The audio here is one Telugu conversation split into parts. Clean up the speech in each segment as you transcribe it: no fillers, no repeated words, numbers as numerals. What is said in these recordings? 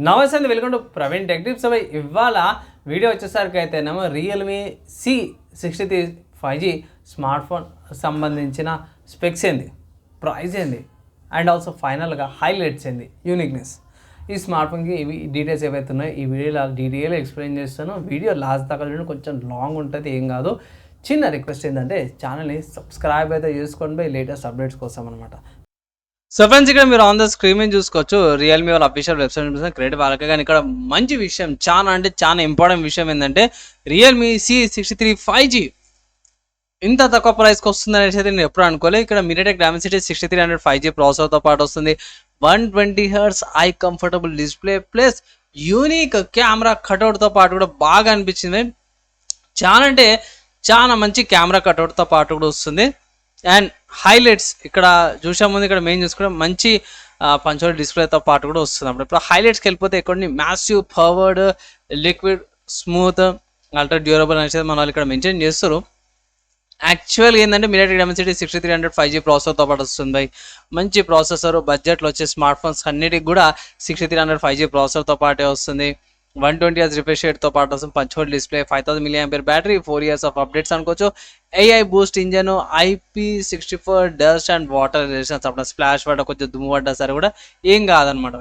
నమస్తే అండి, welcome to Praveen tech tips. ఇవాళ వీడియో వచ్చేసరికి అయితేనేమో Realme C63 5G smart phone సంబంధించిన స్పెక్స్ ఏంది, ప్రైస్ ఏంది, అండ్ ఆల్సో ఫైనల్గా హైలైట్స్ ఏంది, యూనిక్నెస్ ఈ స్మార్ట్ ఫోన్కి ఇవి డీటెయిల్స్ ఏవైతే ఉన్నాయో ఈ వీడియోలో డీటెయిల్ ఎక్స్ప్లెయిన్ చేస్తాను. వీడియో లాస్ట్ దాకా చూడండి, కొంచెం లాంగ్ ఉంటుంది, ఏం కాదు. చిన్న రిక్వెస్ట్ ఏంటంటే ఛానల్ని సబ్స్క్రైబ్ అయితే చేసుకోండి లేటెస్ట్ అప్డేట్స్ కోసం అనమాట. సో ఫ్రెండ్స్, ఇక్కడ మీరు ఆన్ ద స్క్రీన్ మీద చూసుకోవచ్చు రియల్మీ వాళ్ళ అఫీషియల్ వెబ్సైట్ క్రెడిట్ వాళ్ళకి. కానీ ఇక్కడ మంచి విషయం, చాలా ఇంపార్టెంట్ విషయం ఏంటంటే రియల్మీ C63 5G ఇంత తక్కువ ప్రైస్కి వస్తుంది అనేసి అయితే నేను ఎప్పుడు అనుకోలేదు. ఇక్కడ MediaTek Dimensity 6300 5G ప్రాసెసర్తో పాటు వస్తుంది. 120 Hz eye comfortable display plus unique camera కట్అవుట్తో పాటు కూడా బాగా అనిపించింది. చాలా మంచి కెమెరా కట్అవుట్తో పాటు కూడా వస్తుంది. అండ్ హైలైట్స్ ఇక్కడ చూసే ముందు ఇక్కడ మెయిన్ చూసుకుంటే మంచి పంచోల్ డిస్ప్లేతో పాటు కూడా వస్తుంది. ఇప్పుడు హైలైట్స్కి వెళ్ళిపోతే ఇక్కడ massive powered liquid smooth ultra durable అనేది మన వాళ్ళు ఇక్కడ మెన్షన్ చేస్తారు. యాక్చువల్గా ఏంటంటే MediaTek Dimensity 6300 5G ప్రాసెసర్తో పాటు వస్తుంది. మంచి ప్రాసెసర్, బడ్జెట్లో వచ్చే స్మార్ట్ ఫోన్స్ అన్నిటికి కూడా 6300 5G ప్రాసెసర్తో పాటే వస్తుంది. 120 Hz రిఫ్రెష్ రేట్తో పాటు వస్తుంది. Punch hole display, 5000 mAh battery, 4 years of updates అనుకోవచ్చు. AI Boost engine, IP64 dust and water resistance. అప్పుడు స్ప్లాష్ పడ్డ కొంచెం దుమ్ము పడ్డా సరే కూడా ఏం కాదనమాట.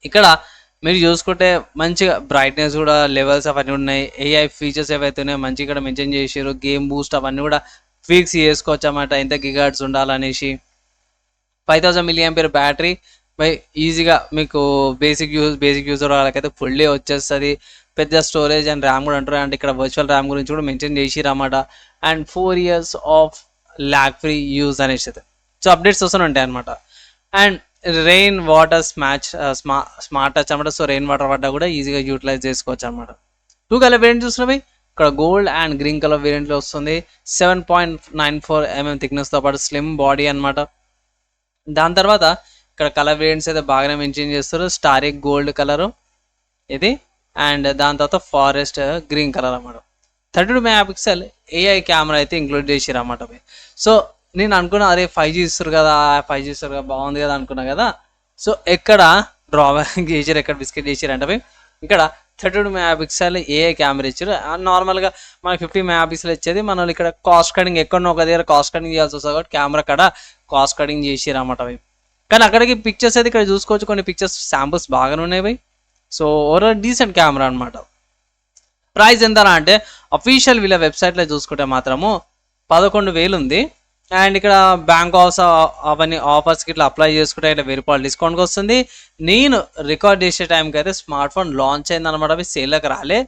ఇక్కడ మీరు చూసుకుంటే మంచిగా బ్రైట్నెస్ కూడా లెవెల్స్ అవన్నీ ఉన్నాయి. AI ఫీచర్స్ ఏవైతే ఉన్నాయో మంచిగా ఇక్కడ మెన్షన్ చేసారు. గేమ్ బూస్ట్ అవన్నీ కూడా ట్వీక్స్ చేసుకోవచ్చు అన్నమాట, ఎంత గిగాట్స్ ఉండాలనేసి. 5000 mAh బ్యాటరీ బై ఈజీగా మీకు బేసిక్ యూజర్ వాళ్ళకైతే ఫుల్లీ వచ్చేస్తుంది. పెద్ద స్టోరేజ్ అండ్ ర్యామ్ కూడా అంటారు, అంటే ఇక్కడ వర్చువల్ ర్యామ్ గురించి కూడా మెన్షన్ చేసిరు అన్నమాట. And 4 years of lag free use అనేసి అయితే సో అప్డేట్స్ వస్తూనే ఉంటాయి అనమాట. And rain water smart touch అనమాట. సో రెయిన్ వాటర్ పడ్డా కూడా ఈజీగా యూటిలైజ్ చేసుకోవచ్చు అనమాట. 2 కలర్ వేరియంట్ చూసినవి ఇక్కడ గోల్డ్ అండ్ గ్రీన్ కలర్ వేరియంట్లో వస్తుంది. 7.94 mm థిక్నెస్తో పాటు స్లిమ్ బాడీ అనమాట. దాని తర్వాత ఇక్కడ కలర్ వేరియంట్స్ అయితే బాగానే మెన్షన్ చేస్తారు. స్టారిక్ గోల్డ్ కలరు ఇది, అండ్ దాని తర్వాత ఫారెస్ట్ గ్రీన్ కలర్ అన్నమాట. 32 MP AI కెమెరా అయితే ఇంక్లూడ్ చేసిరు అన్నమాట. సో నేను అనుకున్నా అరే 5G ఇస్తారు కదా బాగుంది కదా అనుకున్నా కదా. సో ఎక్కడ డ్రాబ్యాక్ చేసారు, ఎక్కడ బిస్కెట్ చేసారు అంటే ఇక్కడ 32 MP AI కెమెరా ఇచ్చారు. నార్మల్గా మనకి 50 MP ఇచ్చేది మనం ఇక్కడ కాస్ట్ కటింగ్ ఎక్కడో ఒక దగ్గర కాస్ట్ కటింగ్ చేయాల్సి వస్తుంది కాబట్టి కెమెరా కాడ కాస్ట్ కటింగ్ చేసిరు అన్నమాట. కానీ అక్కడికి పిక్చర్స్ అయితే ఇక్కడ చూసుకోవచ్చు, కొన్ని పిక్చర్స్ శాంపుల్స్ బాగానే ఉన్నాయి. సో ఓవరాల్ డీసెంట్ కెమెరా అనమాట. ప్రైస్ ఎంత అంటే అఫీషియల్ వీళ్ళ వెబ్సైట్లో చూసుకుంటే మాత్రము 11,000 ఉంది. అండ్ ఇక్కడ బ్యాంక్ ఆఫర్స్ అవన్నీ ఆఫర్స్కి ఇట్లా అప్లై చేసుకుంటే ఇట్లా ₹1000 డిస్కౌంట్కి వస్తుంది. నేను రికార్డ్ చేసే టైంకి అయితే స్మార్ట్ ఫోన్ లాంచ్ అయింది అనమాట, అవి సేల్కి రాలే.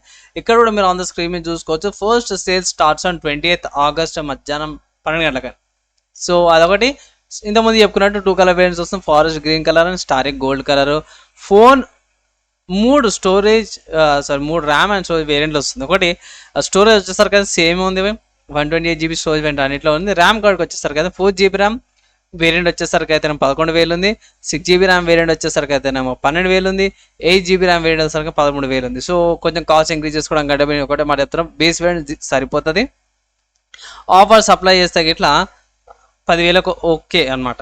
ఇక్కడ కూడా మీరు ఆన్ ద స్క్రీన్ మీద చూసుకోవచ్చు. First sale starts on 28th August మధ్యాహ్నం 12 గంటలకి. సో అదొకటి. ఇంతకుముందు చెప్పుకున్నట్టు 2 కలర్ వేరియంట్స్ వస్తుంది, forest green colour and starry gold colour. Phone 3 RAM and storage వేరియంట్లు వస్తుంది. ఒకటి స్టోరేజ్ వచ్చేసరికి అయితే సేమ్ ఉంది, 128 GB స్టోరేజ్ వేరియంట్ అన్నిట్లో ఉంది. ర్యామ్ కార్డ్కి వచ్చేసరికి అయితే 4 GB ర్యామ్ వేరియంట్ వచ్చేసరికి అయితే 11,000 ఉంది. 6 GB ర్యామ్ వేరియంట్ వచ్చేసరికి అయితేనేమో 12,000 ఉంది. 8 GB ర్యామ్ వేరియంట్ వచ్చేసరికి 13,000 ఉంది. సో కొంచెం కాస్ట్ ఇంక్రీజ్ చేసుకోవడం కంటే ఒకటే మాట చెప్తున్నాం, బేస్ వేరియంట్ సరిపోతుంది. ఆఫర్స్ అప్లై చేస్తే ఇట్లా 10,000కు ఓకే అనమాట.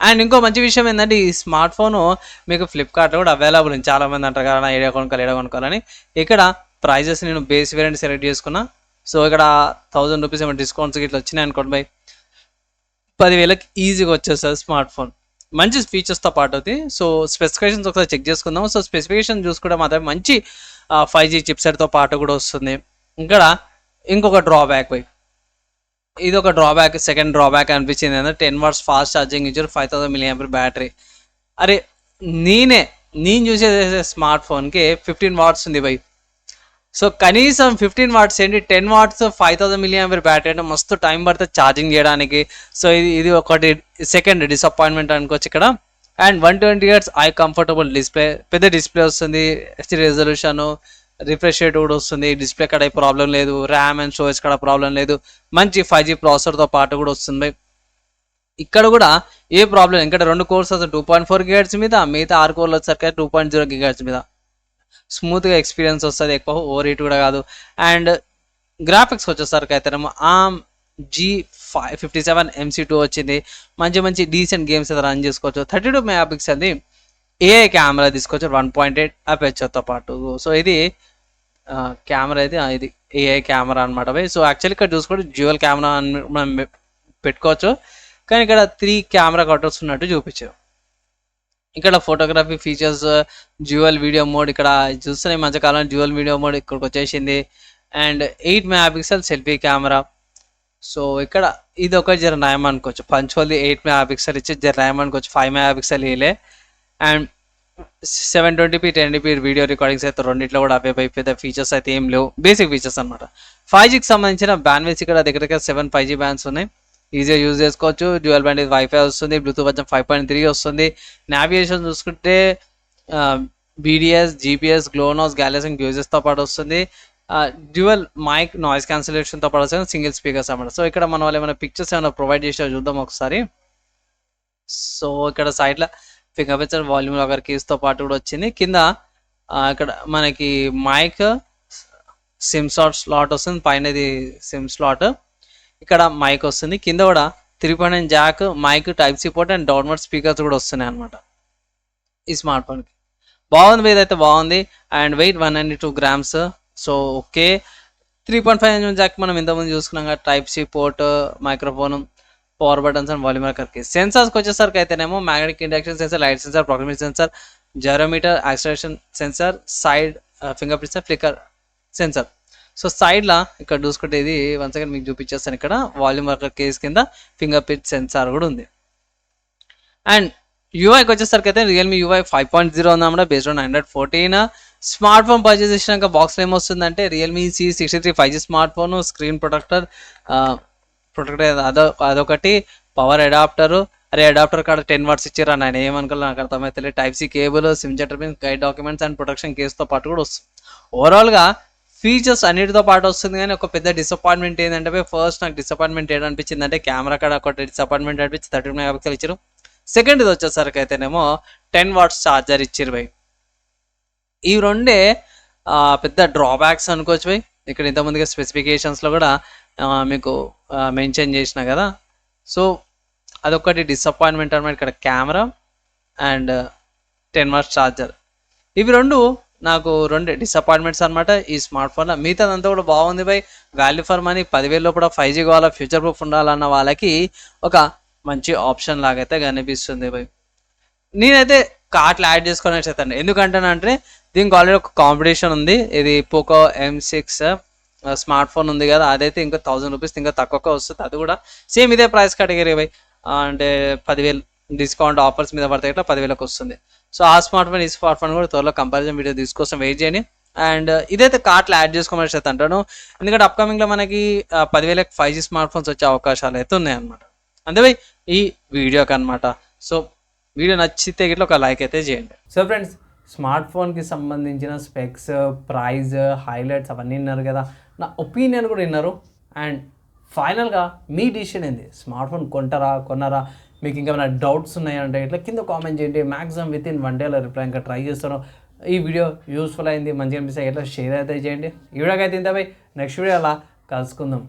అండ్ ఇంకో మంచి విషయం ఏంటంటే ఈ స్మార్ట్ ఫోను మీకు ఫ్లిప్కార్ట్లో కూడా అవైలబుల్ ఉంది. చాలామంది అంటారు కదా ఏడా కొనుక్కోవాలని. ఇక్కడ ప్రైజెస్ నేను బేస్ వేరియంట్ సెలెక్ట్ చేసుకున్నా. సో ఇక్కడ ₹1,000 ఏమో డిస్కౌంట్స్ ఇట్లా వచ్చినాయి అనుకోండి బై 10,000కి ఈజీగా వచ్చేస్తుంది స్మార్ట్ ఫోన్. మంచి ఫీచర్స్తో పాటు అవుతుంది. సో స్పెసిఫికేషన్స్ ఒకసారి చెక్ చేసుకుందాం. సో స్పెసిఫికేషన్ చూసుకుంటే మాత్రం మంచి 5G చిప్సెట్తో పాటు కూడా వస్తుంది. ఇక్కడ ఇంకొక డ్రాబ్యాక్ బై ఇది ఒక డ్రాబ్యాక్, సెకండ్ డ్రాబ్యాక్ అనిపించింది ఏంటంటే 10 watts ఫాస్ట్ ఛార్జింగ్ ఇచ్చారు, 5000 mAh బ్యాటరీ. అరే నేను చూసే స్మార్ట్ ఫోన్కి 15 watts ఉంది బై. సో కనీసం 15 watts ఏంటి, 10 watts 5000 mAh బ్యాటరీ అంటే మస్తు టైం పడుతుంది ఛార్జింగ్ చేయడానికి. సో ఇది ఒకటి సెకండ్ డిసప్పాయింట్మెంట్ అనుకోవచ్చు ఇక్కడ. And 120 Hz eye comfortable display, పెద్ద డిస్ప్లే వస్తుంది, HD రెజల్యూషన్, రిఫ్రెష్ రేట్ కూడా వస్తుంది. డిస్ప్లే కాడ ప్రాబ్లం లేదు, ర్యామ్ అండ్ స్టోరేజ్ కాడ ప్రాబ్లం లేదు. మంచి 5G ప్రాసెసర్తో పాటు కూడా వస్తుంది. ఇక్కడ కూడా ఏ ప్రాబ్లం, ఇక్కడ 2 కోర్స్ వస్తుంది 2.4 GHz మీద, మిగతా 6 కోర్లు వచ్చేసరికి 2.0 GHz మీద. స్మూత్గా ఎక్స్పీరియన్స్ వస్తుంది, ఎక్కువ ఓవర్ హీట్ కూడా కాదు. అండ్ గ్రాఫిక్స్ వచ్చేసరికి అయితేనేమో ARM G57 MC2 వచ్చింది. మంచి డీసెంట్ గేమ్స్ అయితే రన్ చేసుకోవచ్చు. 32 MP ఏఐ కెమెరా తీసుకొచ్చారు 1.8 అపేచర్తో పాటు. సో ఇది కెమెరా అయితే ఇది ఏఐ కెమెరా అనమాట బై. సో యాక్చువల్లీ ఇక్కడ చూసుకోండి డ్యూయల్ కెమెరా అని మనం పెట్టుకోవచ్చు, కానీ ఇక్కడ 3 కెమెరా కటౌట్స్ ఉన్నట్టు చూపించారు. ఇక్కడ photography features, dual video mode ఇక్కడ చూస్తున్న ఈ మధ్యకాలంలో డ్యూయల్ వీడియో మోడ్ ఇక్కడికి వచ్చేసింది. And 8 megapixel selfie camera. So ఇక్కడ ఇది ఒక జర నయం అనుకోవచ్చు, పంచువల్ది 8 మెగాపిక్సెల్ ఇచ్చి జర నయం అనుకోవచ్చు, 5 మెగాపిక్సెల్ ఇలే. And 720p 1080p video recordings అయితే రెండిట్లో కూడా అవే పెద్ద ఫీచర్స్ అయితే ఏం లేవు, బేసిక్ ఫీచర్స్ అనమాట. 5Gకి సంబంధించిన బ్యాండ్విడ్త్ ఇక్కడ దగ్గర 7 5G బ్యాండ్స్ ఉన్నాయి, ఈజీగా యూజ్ చేసుకోవచ్చు. డ్యూయల్ బ్యాండ్ వైఫై వస్తుంది, బ్లూటూత్ వర్జన్ 5.3 వస్తుంది. నావిగేషన్ చూసుకుంటే BDS, GPS, GLONASS, గ్యాలక్సీ యూజెస్తో పాటు వస్తుంది. డ్యూయల్ మైక్ నాయిస్ క్యాన్సిలేషన్తో పాటు వస్తుంది, సింగిల్ స్పీకర్స్ అన్నమాట. సో ఇక్కడ మన వాళ్ళు ఏమైనా పిక్చర్స్ ఏమైనా ప్రొవైడ్ చేసా చూద్దాం ఒకసారి. సో ఇక్కడ సైడ్లో ఫింగర్ ప్రింట్స్ వాల్యూమ్ లాగర్ కీస్తో పాటు కూడా వచ్చింది. కింద ఇక్కడ మనకి మైక్ సిమ్ స్లాట్ వస్తుంది, పైన ఇది సిమ్ స్లాట్, ఇక్కడ మైక్ వస్తుంది. కింద కూడా 3.9 jack, mic, type C port and downward speakers కూడా వస్తున్నాయి అనమాట ఈ స్మార్ట్ ఫోన్కి. బాగుంది, ఇదైతే బాగుంది. And weight 192 grams. So okay. 3.5 jack మనం ఇంతకుముందు చూసుకున్నాం కదా, type C port, microphone, power buttons and volume కర్కి. సెన్సార్స్కి వచ్చేసరికి అయితేనేమో magnetic induction sensor, light sensor, proximity sensor, gyrometer, acceleration sensor, side fingerprints, flicker sensor. So సైడ్లో ఇక్కడ చూసుకుంటే ఇది వన్ సెకండ్ మీకు చూపించేస్తాను. ఇక్కడ వాల్యూమ్ వర్కర్ కేస్ కింద ఫింగర్ ప్రింట్ సెన్సార్ కూడా ఉంది. అండ్ యూఐకి వచ్చేసరికి అయితే రియల్మీ UI 5.0 ఉందన్నమాట, based on Android 14. Smartphone purchase చేసినాక బాక్స్లో ఏమొస్తుందంటే Realme C63 5G smartphone, screen protector అదొకటి, పవర్ అడాప్టరు. అరే అడాప్టర్ కాడ 10 వాట్స్ ఇచ్చారు అని ఆయన ఏమనుకోవాలి నాకు అర్థమైతే. Type C cable, SIM ejector pin, guide documents and protection కేసుతో పాటు కూడా వస్తుంది. ఓవరాల్గా ఫీచర్స్ అన్నిటితో పాటు వస్తుంది, కానీ ఒక పెద్ద డిసప్పాయింట్మెంట్ ఏంటంటే ఫస్ట్ నాకు డిసప్పాయింట్మెంట్ ఏంటనిపించింది అంటే కెమెరా కాడ ఒకటి డిసప్పాయింట్మెంట్ అనిపించి 32 మెగాపిక్సెల్ ఇచ్చారు. సెకండ్ ఇది వచ్చేసరికి అయితేనేమో 10 వాట్స్ ఛార్జర్ ఇచ్చారు బై. ఈ రెండే పెద్ద డ్రాబ్యాక్స్ అనుకోవచ్చు బై. ఇక్కడ ఇంతకుముందుగా స్పెసిఫికేషన్స్లో కూడా మీకు మెన్షన్ చేసిన కదా. సో అదొకటి డిసప్పాయింట్మెంట్ అనమాట, ఇక్కడ కెమెరా అండ్ 10 వాట్స్ ఛార్జర్. ఇవి రెండు నాకు రెండు డిసప్పాయింట్మెంట్స్ అనమాట ఈ స్మార్ట్ ఫోన్లో. మిగతాదంతా కూడా బాగుంది బై. వాల్యూ ఫర్ మనీ 10,000 కూడా 5G కావాలా, ఫ్యూచర్ ప్రూఫ్ ఉండాలన్న వాళ్ళకి ఒక మంచి ఆప్షన్ లాగైతే కనిపిస్తుంది బై. నేనైతే కార్ట్లు యాడ్ చేసుకొని చేస్తాను, ఎందుకంటానంటే దీనికి ఆల్రెడీ ఒక కాంపిటీషన్ ఉంది. ఇది పోకో M6 స్మార్ట్ ఫోన్ ఉంది కదా, అదైతే ఇంకా 1000 రూపీస్ ఇంకా తక్కువగా వస్తుంది. అది కూడా సేమ్ ఇదే ప్రైస్ కేటగిరీ బై, అంటే 10,000 డిస్కౌంట్ ఆఫర్స్ మీద పడితే ఇట్లా 10,000కి వస్తుంది. సో ఆ స్మార్ట్ ఫోన్ ఈ స్మార్ట్ ఫోన్ కూడా త్వరలో కంపారిజన్ వీడియో తీసుకోసం వెయిట్ చేయండి. అండ్ ఇదైతే కార్ట్లు యాడ్ చేసుకోమని అయితే అంటాను, ఎందుకంటే అప్కమింగ్లో మనకి 10,000కి 5G స్మార్ట్ ఫోన్స్ వచ్చే అవకాశాలు అయితే ఉన్నాయన్నమాట. అంతే బై ఈ వీడియోకి అనమాట. సో వీడియో నచ్చితే ఇట్లా ఒక లైక్ అయితే చేయండి. సో ఫ్రెండ్స్, స్మార్ట్ ఫోన్కి సంబంధించిన స్పెక్స్, ప్రైజ్, హైలైట్స్ అవన్నీ విన్నారు కదా, నా ఒపీనియన్ కూడా విన్నారు. అండ్ ఫైనల్గా మీ డిసిషన్ ఏంది? స్మార్ట్ ఫోన్ కొన్నారా? మీకు ఇంకేమైనా డౌట్స్ ఉన్నాయంటే ఇట్లా కింద కామెంట్ చేయండి. మ్యాక్సిమం విత్ ఇన్ 1 డేలో రిప్లై ఇంకా ట్రై చేస్తాను. ఈ వీడియో యూస్ఫుల్ అయింది, మంచిగా అనిపిస్తే ఇట్లా షేర్ అయితే చేయండి. ఈ వీడియోకి అయితే ఇంత బై, నెక్స్ట్ వీడియో అలా కలుసుకుందాం.